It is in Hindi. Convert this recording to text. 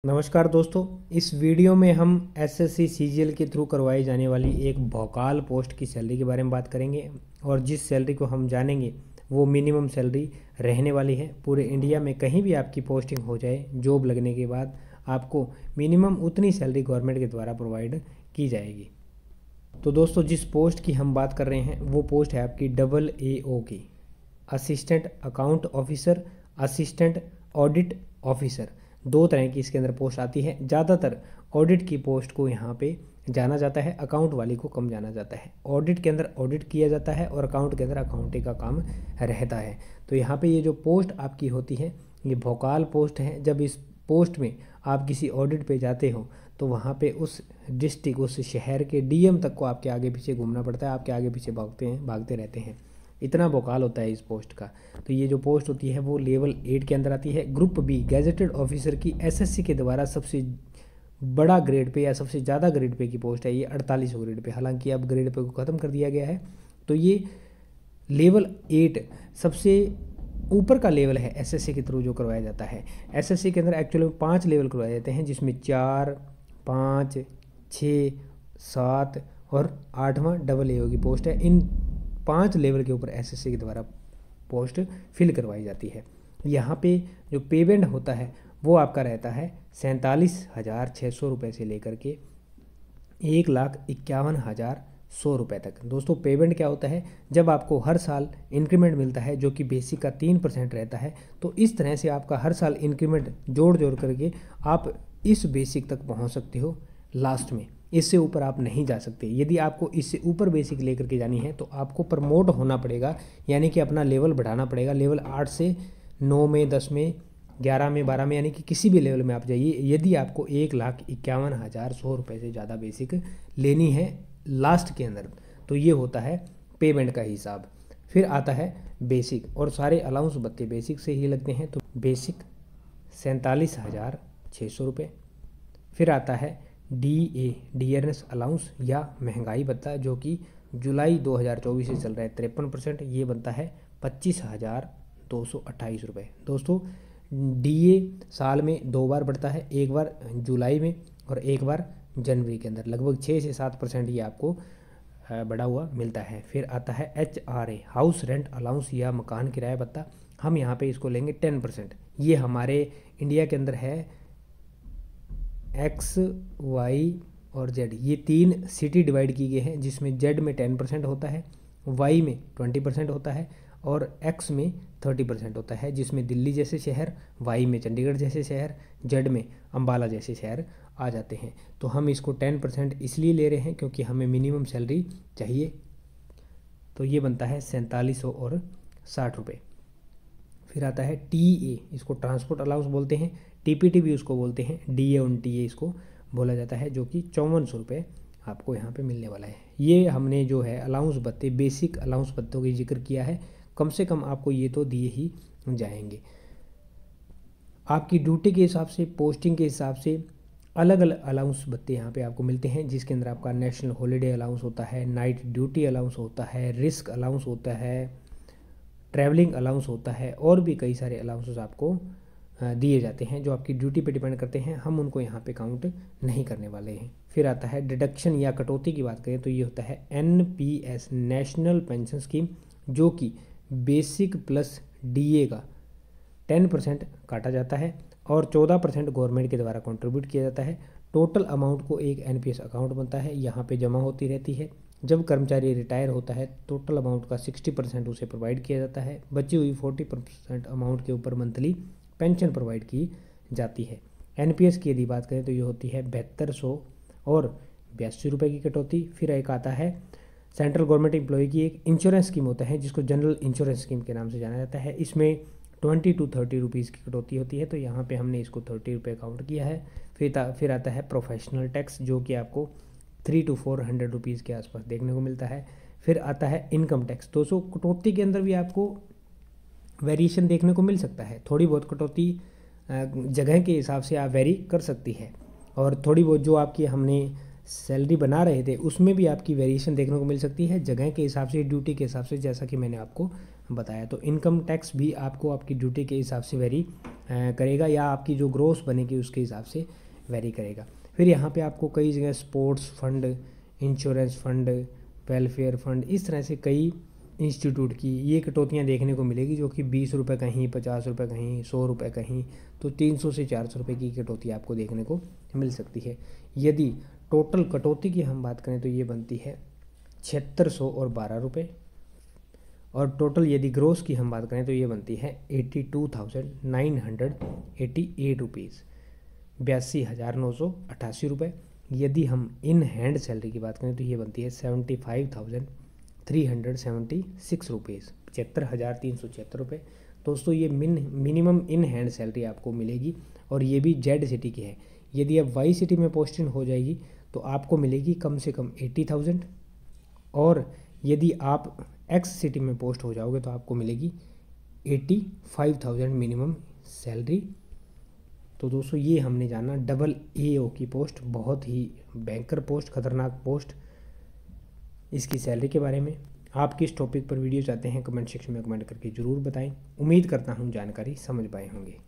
नमस्कार दोस्तों, इस वीडियो में हम एसएससी सीजीएल के थ्रू करवाई जाने वाली एक भोकाल पोस्ट की सैलरी के बारे में बात करेंगे। और जिस सैलरी को हम जानेंगे वो मिनिमम सैलरी रहने वाली है। पूरे इंडिया में कहीं भी आपकी पोस्टिंग हो जाए, जॉब लगने के बाद आपको मिनिमम उतनी सैलरी गवर्नमेंट के द्वारा प्रोवाइड की जाएगी। तो दोस्तों, जिस पोस्ट की हम बात कर रहे हैं वो पोस्ट है आपकी AAO की, assistant account officer, assistant audit officer. दो तरह की इसके अंदर पोस्ट आती है। ज़्यादातर ऑडिट की पोस्ट को यहाँ पे जाना जाता है, अकाउंट वाली को कम जाना जाता है। ऑडिट के अंदर ऑडिट किया जाता है और अकाउंट के अंदर अकाउंटिंग का काम रहता है। तो यहाँ पे ये जो पोस्ट आपकी होती है ये भोकाल पोस्ट है। जब इस पोस्ट में आप किसी ऑडिट पे जाते हो तो वहाँ पे उस डिस्ट्रिक्ट, उस शहर के डीएम तक को आपके आगे पीछे घूमना पड़ता है, आपके आगे पीछे भागते रहते हैं। इतना भोकाल होता है इस पोस्ट का। तो ये जो पोस्ट होती है वो लेवल 8 के अंदर आती है। ग्रुप बी गैजेटेड ऑफिसर की एसएससी के द्वारा सबसे बड़ा ग्रेड पे या सबसे ज़्यादा ग्रेड पे की पोस्ट है ये 48 ग्रेड पे। हालांकि अब ग्रेड पे को ख़त्म कर दिया गया है। तो ये लेवल 8 सबसे ऊपर का लेवल है एसएससी के थ्रू जो करवाया जाता है। एसएससी के अंदर एक्चुअली में 5 लेवल करवाए जाते हैं, जिसमें 4, 5, 6, 7 और 8वां AA की पोस्ट है। इन 5 लेवल के ऊपर एसएससी के द्वारा पोस्ट फिल करवाई जाती है। यहाँ पे जो पेमेंट होता है वो आपका रहता है 47,600 रुपये से लेकर के 1,51,100 रुपये तक। दोस्तों, पेमेंट क्या होता है? जब आपको हर साल इंक्रीमेंट मिलता है जो कि बेसिक का 3% रहता है, तो इस तरह से आपका हर साल इंक्रीमेंट जोड़ जोड़ करके आप इस बेसिक तक पहुँच सकते हो लास्ट में। इससे ऊपर आप नहीं जा सकते। यदि आपको इससे ऊपर बेसिक लेकर के जानी है तो आपको प्रमोट होना पड़ेगा, यानी कि अपना लेवल बढ़ाना पड़ेगा। लेवल 8 से 9 में, 10 में, 11 में, 12 में, यानी कि किसी भी लेवल में आप जाइए। यदि आपको 1,51,100 रुपये से ज़्यादा बेसिक लेनी है लास्ट के अंदर, तो ये होता है पेमेंट का हिसाब। फिर आता है बेसिक, और सारे अलाउंस भत्ते बेसिक से ही लगते हैं। तो बेसिक 47,600 रुपये। फिर आता है DA डियरनेस अलाउंस या महंगाई भत्ता, जो कि जुलाई 2024 से चल रहा है 53%। ये बनता है 25,228 रुपये। दोस्तों, DA साल में 2 बार बढ़ता है, एक बार जुलाई में और एक बार जनवरी के अंदर। लगभग 6 से 7% ये आपको बढ़ा हुआ मिलता है। फिर आता है HRA हाउस रेंट अलाउंस या मकान किराया भत्ता। हम यहाँ पे इसको लेंगे 10%। ये हमारे इंडिया के अंदर है X, Y और Z, ये 3 सिटी डिवाइड की गई हैं, जिसमें Z में 10% होता है, Y में 20% होता है और X में 30% होता है, जिसमें दिल्ली जैसे शहर, Y में चंडीगढ़ जैसे शहर, Z में अम्बाला जैसे शहर आ जाते हैं। तो हम इसको 10% इसलिए ले रहे हैं क्योंकि हमें मिनिमम सैलरी चाहिए। तो ये बनता है 4760 रुपये। फिर आता है TA, इसको ट्रांसपोर्ट अलाउंस बोलते हैं, TPT भी उसको बोलते हैं, DA ऑन TA इसको बोला जाता है, जो कि 5400 रुपये आपको यहाँ पे मिलने वाला है। ये हमने जो है अलाउंस भत्ते, बेसिक अलाउंस भत्तों की जिक्र किया है। कम से कम आपको ये तो दिए ही जाएंगे। आपकी ड्यूटी के हिसाब से, पोस्टिंग के हिसाब से अलग अलग अलाउंस भत्ते यहाँ पे आपको मिलते हैं, जिसके अंदर आपका नेशनल हॉलीडे अलाउंस होता है, नाइट ड्यूटी अलाउंस होता है, रिस्क अलाउंस होता है, ट्रैवलिंग अलाउंस होता है, और भी कई सारे अलाउंसेस आपको दिए जाते हैं जो आपकी ड्यूटी पे डिपेंड करते हैं। हम उनको यहाँ पे काउंट नहीं करने वाले हैं। फिर आता है डिडक्शन या कटौती की बात करें तो ये होता है NPS नेशनल पेंशन स्कीम, जो कि बेसिक प्लस DA का 10% काटा जाता है और 14% गवर्नमेंट के द्वारा कंट्रीब्यूट किया जाता है। टोटल अमाउंट को एक NPS अकाउंट बनता है, यहाँ पे जमा होती रहती है। जब कर्मचारी रिटायर होता है टोटल अमाउंट का 60% उसे प्रोवाइड किया जाता है। बची हुई 40% अमाउंट के ऊपर मंथली पेंशन प्रोवाइड की जाती है। NPS की यदि बात करें तो ये होती है 7200 और 82 रुपये की कटौती। फिर एक आता है सेंट्रल गवर्नमेंट एम्प्लॉय की एक इंश्योरेंस स्कीम होता है, जिसको जनरल इंश्योरेंस स्कीम के नाम से जाना जाता है। इसमें 20 to 30 रुपीज़ की कटौती होती है, तो यहाँ पे हमने इसको 30 रुपये काउंट किया है। फिर आता है प्रोफेशनल टैक्स, जो कि आपको 300 to 400 रुपीज़ के आसपास देखने को मिलता है। फिर आता है इनकम टैक्स। 200 कटौती के अंदर भी आपको वेरिएशन देखने को मिल सकता है। थोड़ी बहुत कटौती जगह के हिसाब से आप वेरी कर सकती है, और थोड़ी बहुत जो आपकी हमने सैलरी बना रहे थे उसमें भी आपकी वेरिएशन देखने को मिल सकती है, जगह के हिसाब से, ड्यूटी के हिसाब से, जैसा कि मैंने आपको बताया। तो इनकम टैक्स भी आपको आपकी ड्यूटी के हिसाब से वेरी करेगा, या आपकी जो ग्रोस बनेगी उसके हिसाब से वेरी करेगा। फिर यहाँ पे आपको कई जगह sports fund, insurance fund, welfare fund, इस तरह से कई इंस्टीट्यूट की ये कटौतियाँ देखने को मिलेगी, जो कि 20 रुपये कहीं, 50 रुपये कहीं, 100 रुपये कहीं, तो 300 से 400 रुपये की कटौती आपको देखने को मिल सकती है। यदि टोटल कटौती की हम बात करें तो ये बनती है 7600 और 12 रुपये, और टोटल यदि ग्रोस की हम बात करें तो ये बनती है 82,988 रुपीज़, 82,988 रुपये। यदि हम इन हैंड सैलरी की बात करें तो ये बनती है 75,376 रुपीज़, 75,376 रुपये। दोस्तों ये मिनिमम इन हैंड सैलरी आपको मिलेगी, और ये भी जेड सिटी की है। यदि अब वाई सिटी में पोस्टिंग हो जाएगी तो आपको मिलेगी कम से कम 80,000, और यदि आप एक्स सिटी में पोस्ट हो जाओगे तो आपको मिलेगी 85,000 मिनिमम सैलरी। तो दोस्तों ये हमने जाना डबल AO की पोस्ट, बहुत ही बैंकर पोस्ट, खतरनाक पोस्ट, इसकी सैलरी के बारे में। आप किस टॉपिक पर वीडियो चाहते हैं कमेंट सेक्शन में कमेंट करके ज़रूर बताएं। उम्मीद करता हूं जानकारी समझ पाए होंगे।